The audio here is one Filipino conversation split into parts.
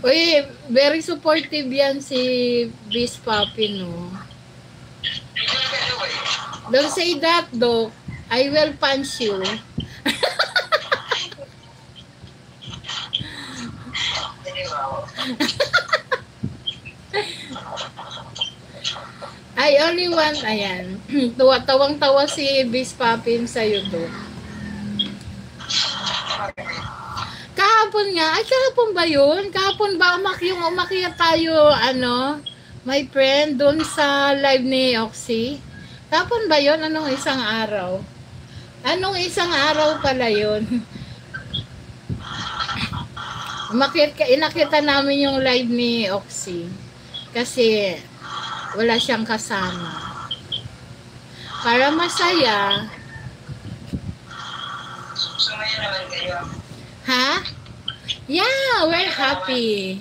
Uy, very supportive yan si Bis Papi, no? Don't say that, Doc. I will punch you. I only want, ayan. Tawang-tawa si Bis Papin sa'yo, Doc. Kahapon nga, ay kahapon ba yun? Kahapon ba umakyat tayo, ano, my friend, doon sa live ni Oxy? Kahapon ba yun? Anong isang araw? Anong isang araw pala yun? Inakita namin yung live ni Oxy. Kasi, wala siyang kasama. Para masaya. Sumaya naman kayo. Ha? Yeah, we're happy.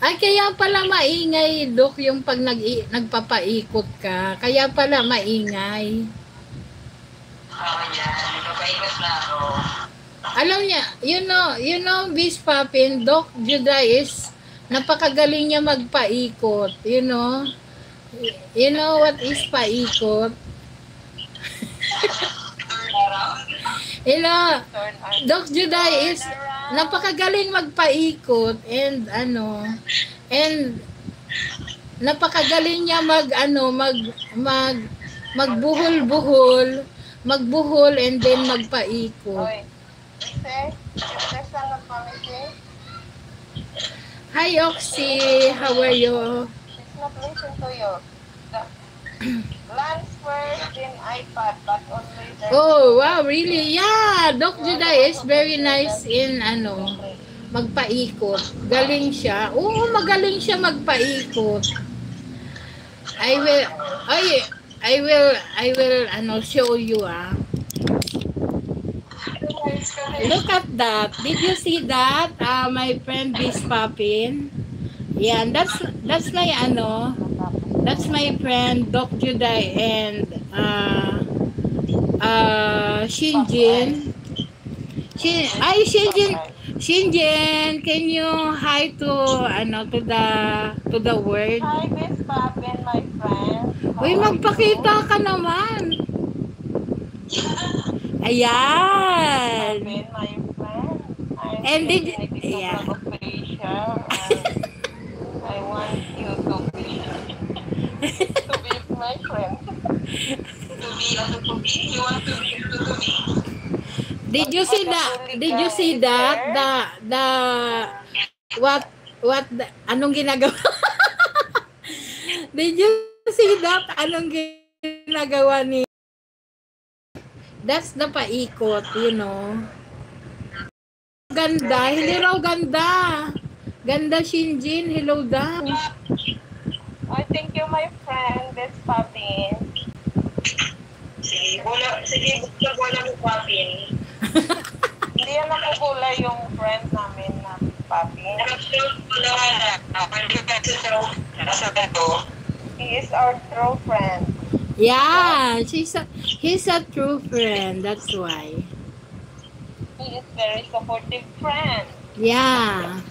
Ay, kaya pala maingay, Dok, yung pag nagpapaikot ka. Kaya pala maingay. Oo, yan. Nagpapaikot na ako. Alam niya, you know, Bis Papin, Doc Judah is napakagaling niya magpaikot. You know what is paikot? You know, Doc Judah is napakagaling magpaikot and napakagaling niya magbuhol and then magpaikot. Hi Oxy, how are you? It's not listen to you. Lunch first, then iPad, but only the... Oh, wow, really? Yeah, Doc Judah is very nice in magpaikot. Galing siya. Oo, magaling siya magpaikot. I will show you Look at that. Did you see that? My friend Bis Papin. Yeah, that's my friend Doc Judah and Shinjin. Shinjin, can you hi to the word? Hi, Bis Papin, my friend. Uy, magpakita ka naman. Ayan. Papin, my friend. And did yeah. I want you to be my friend. You want to be to me. Did you see that? Anong ginagawa? Did you see that? Anong ginagawa ni? That's the paikot, you know. Ganda, hindi raw ganda. Ganda Shinjin, hello daw. I thank you, my friend, Bis Papin. Sige, wala mo Papin. Hindi yan nakukula yung friend namin na Papin. He is our true friend. Yeah, he's a true friend, that's why. He is very supportive friend. Yeah.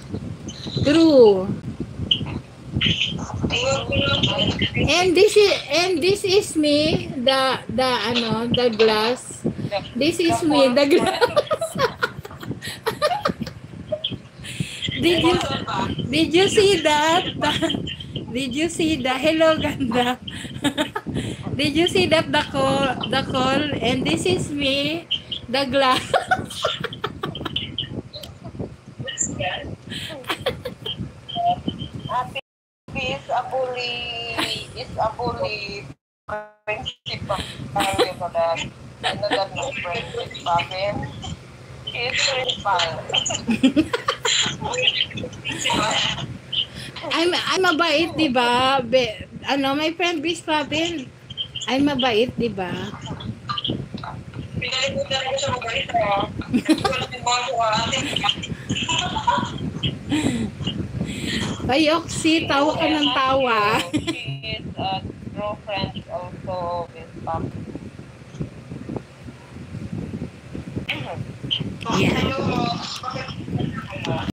True. And this is me, the glass. This is me, the glass. Did you see that? Did you see that? Hello, ganda. Did you see that the call? And this is me, the glass. Ate is a bully principal. Another principal. He is principal. I'm mabait, di ba? My friend Bis Papin, I'm mabait, di ba? Pinalimutan ko sa mabait Ay, Oxy, tawa ka ng tawa. She is a true friend also with Pam. Yan.